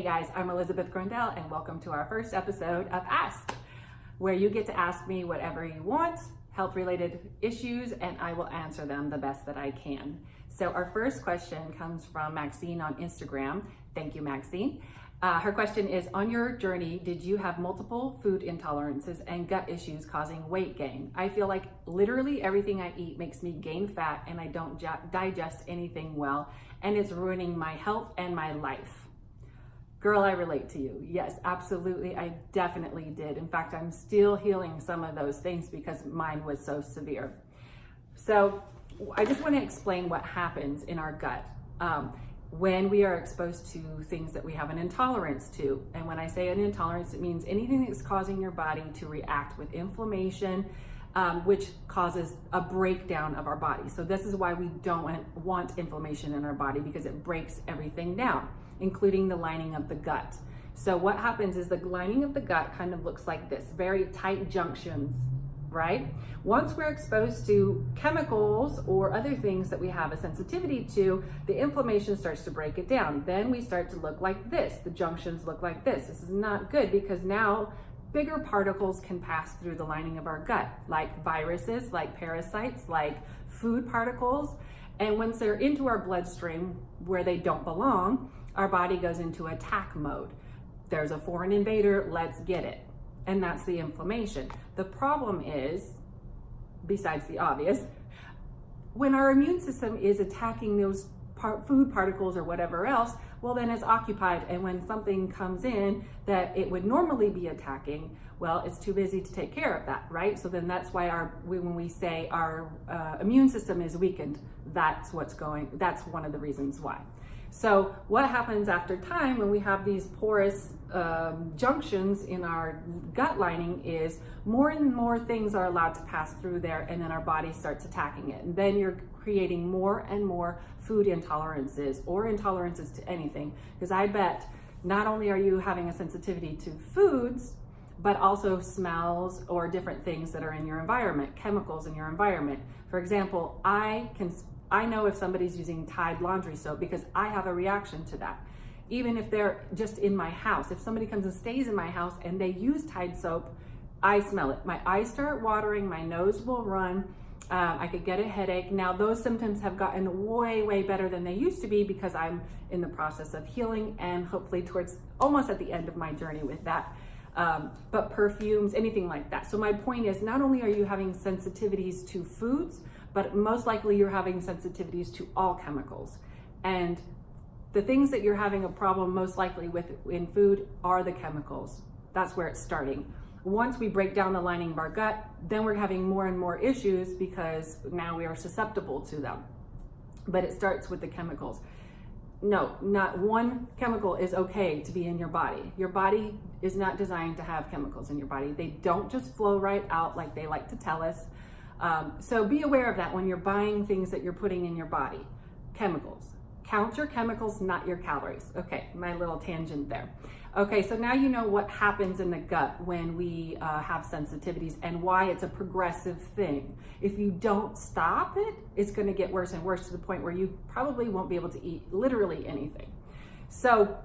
Hey guys, I'm Elizabeth Gruendell and welcome to our first episode of Ask, where you get to ask me whatever you want, health-related issues, and I will answer them the best that I can. So our first question comes from Maxine on Instagram. Thank you, Maxine. Her question is, on your journey, did you have multiple food intolerances and gut issues causing weight gain? I feel like literally everything I eat makes me gain fat and I don't digest anything well, and it's ruining my health and my life. Girl, I relate to you. Yes, absolutely. I definitely did. In fact, I'm still healing some of those things because mine was so severe. So I just want to explain what happens in our gut when we are exposed to things that we have an intolerance to. And when I say an intolerance, it means anything that's causing your body to react with inflammation, which causes a breakdown of our body. So this is why we don't want inflammation in our body, because it breaks everything down, including the lining of the gut. So what happens is the lining of the gut kind of looks like this, very tight junctions, right? Once we're exposed to chemicals or other things that we have a sensitivity to, the inflammation starts to break it down. Then we start to look like this. The junctions look like this. This is not good because now bigger particles can pass through the lining of our gut, like viruses, like parasites, like food particles. And once they're into our bloodstream where they don't belong, our body goes into attack mode. There's a foreign invader, let's get it. And that's the inflammation. The problem is, besides the obvious, when our immune system is attacking those food particles or whatever else, well, then it's occupied. And when something comes in that it would normally be attacking, well, it's too busy to take care of that, right? So then that's why when we say our immune system is weakened, that's one of the reasons why. So what happens after time when we have these porous junctions in our gut lining is more and more things are allowed to pass through there, and then our body starts attacking it. And then you're creating more and more food intolerances or intolerances to anything. Because I bet not only are you having a sensitivity to foods, but also smells or different things that are in your environment, chemicals in your environment. For example, I know if somebody's using Tide laundry soap because I have a reaction to that. Even if they're just in my house, if somebody comes and stays in my house and they use Tide soap, I smell it. My eyes start watering, my nose will run, I could get a headache. Now those symptoms have gotten way, way better than they used to be because I'm in the process of healing and hopefully towards almost at the end of my journey with that. But perfumes, anything like that. So my point is, not only are you having sensitivities to foods, but most likely you're having sensitivities to all chemicals. And the things that you're having a problem most likely with in food are the chemicals. That's where it's starting. Once we break down the lining of our gut, then we're having more and more issues because now we are susceptible to them. But it starts with the chemicals. No, not one chemical is okay to be in your body. Your body is not designed to have chemicals in your body. They don't just flow right out like they like to tell us. So be aware of that when you're buying things that you're putting in your body. Chemicals. Count your chemicals, not your calories. Okay, my little tangent there. Okay, so now you know what happens in the gut when we have sensitivities and why it's a progressive thing. If you don't stop it, it's going to get worse and worse to the point where you probably won't be able to eat literally anything. So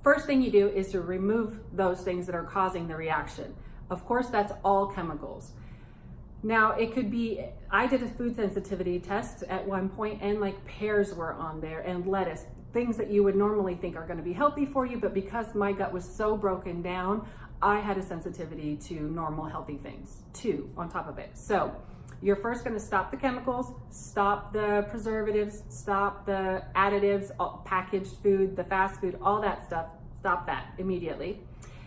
first thing you do is to remove those things that are causing the reaction. Of course, that's all chemicals. Now it could be, I did a food sensitivity test at one point and like pears were on there and lettuce, things that you would normally think are going to be healthy for you, but because my gut was so broken down, I had a sensitivity to normal healthy things too on top of it. So you're first going to stop the chemicals, stop the preservatives, stop the additives, packaged food, the fast food, all that stuff, stop that immediately.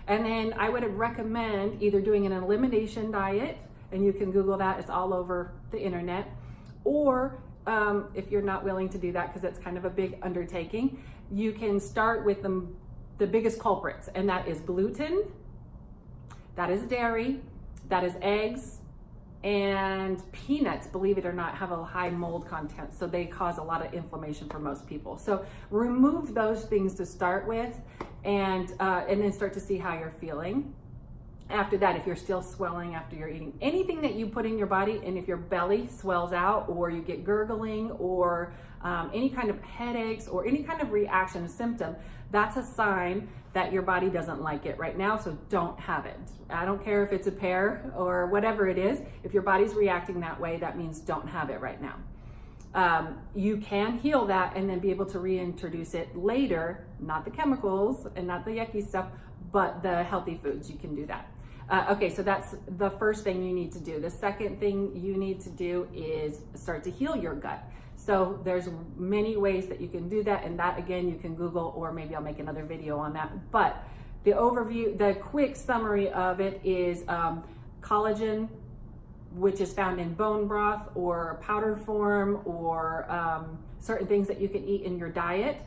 And then I would recommend either doing an elimination diet, and you can Google that, it's all over the internet. Or if you're not willing to do that, because it's kind of a big undertaking, you can start with the biggest culprits, and that is gluten, that is dairy, that is eggs, and peanuts, believe it or not, have a high mold content, so they cause a lot of inflammation for most people. So remove those things to start with, and then start to see how you're feeling. After that, if you're still swelling after you're eating, anything that you put in your body, and if your belly swells out or you get gurgling or any kind of headaches or any kind of reaction symptom, that's a sign that your body doesn't like it right now, so don't have it. I don't care if it's a pear or whatever it is. If your body's reacting that way, that means don't have it right now. You can heal that and then be able to reintroduce it later, not the chemicals and not the yucky stuff, but the healthy foods. You can do that. Okay, so that's the first thing you need to do. The second thing you need to do is start to heal your gut. So there's many ways that you can do that, and that again you can Google, or maybe I'll make another video on that. But the overview, the quick summary of it is collagen, which is found in bone broth or powder form, or certain things that you can eat in your diet.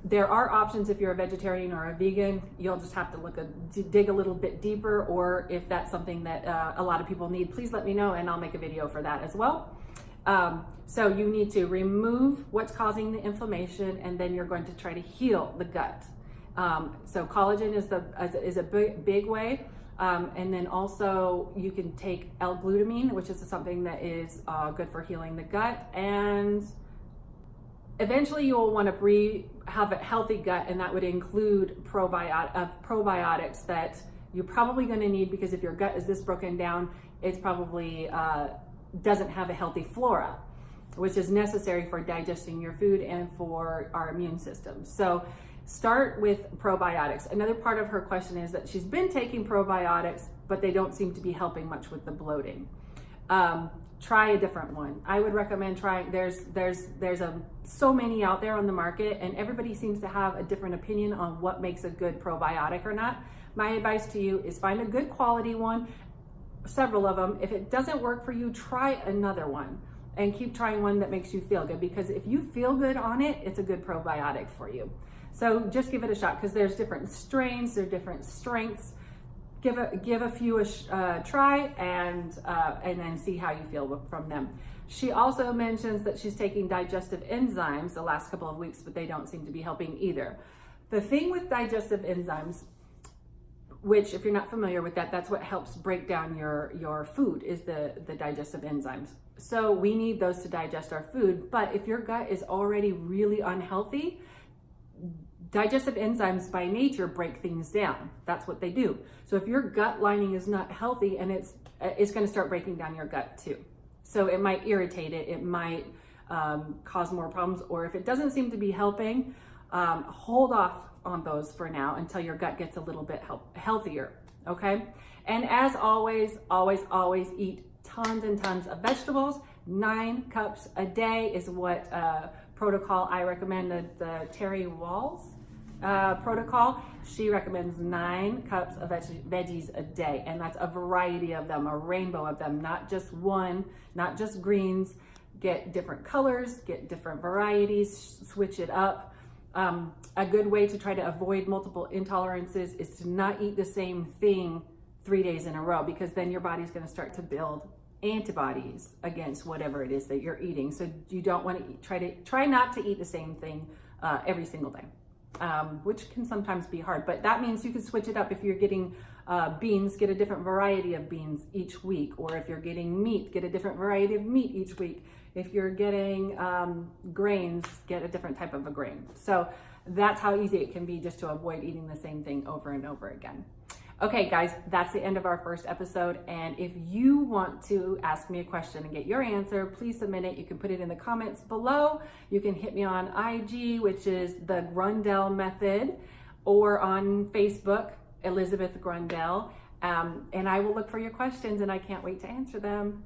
There are options if you're a vegetarian or a vegan. You'll just have to dig a little bit deeper, or if that's something that a lot of people need, please let me know and I'll make a video for that as well. So you need to remove what's causing the inflammation, and then you're going to try to heal the gut. So collagen is a big way. And then also you can take L-glutamine, which is something that is good for healing the gut. And eventually you will want to have a healthy gut, and that would include probiotics that you're probably going to need, because if your gut is this broken down, it's probably doesn't have a healthy flora, which is necessary for digesting your food and for our immune system. So start with probiotics. Another part of her question is that she's been taking probiotics, but they don't seem to be helping much with the bloating. Try a different one. I would recommend trying, there's so many out there on the market, and everybody seems to have a different opinion on what makes a good probiotic or not. My advice to you is find a good quality one, several of them. If it doesn't work for you, try another one and keep trying one that makes you feel good, because if you feel good on it, it's a good probiotic for you. So just give it a shot, because there's different strains, there's different strengths. Give a few a try, and then see how you feel from them. She also mentions that she's taking digestive enzymes the last couple of weeks, but they don't seem to be helping either. The thing with digestive enzymes, which if you're not familiar with that, that's what helps break down your food, is the digestive enzymes. So we need those to digest our food, but if your gut is already really unhealthy, digestive enzymes by nature break things down. That's what they do. So if your gut lining is not healthy, and it's going to start breaking down your gut too. So it might irritate it, it might cause more problems, or if it doesn't seem to be helping, hold off on those for now until your gut gets a little bit healthier, okay? And as always, always eat tons and tons of vegetables. 9 cups a day is what protocol I recommend, the Terry Walls protocol. She recommends 9 cups of veggies a day, and that's a variety of them, a rainbow of them, not just one, not just greens. Get different colors, get different varieties, switch it up. A good way to try to avoid multiple intolerances is to not eat the same thing 3 days in a row, because then your body's going to start to build antibodies against whatever it is that you're eating. So you don't want to try not to eat the same thing every single day, which can sometimes be hard, but that means you can switch it up. If you're getting beans, get a different variety of beans each week, or if you're getting meat, get a different variety of meat each week. If you're getting grains, get a different type of a grain. So that's how easy it can be, just to avoid eating the same thing over and over again. Okay, guys, that's the end of our first episode. And if you want to ask me a question and get your answer, please submit it. You can put it in the comments below. You can hit me on IG, which is the Gruendell Method, or on Facebook, Elizabeth Gruendell. And I will look for your questions, and I can't wait to answer them.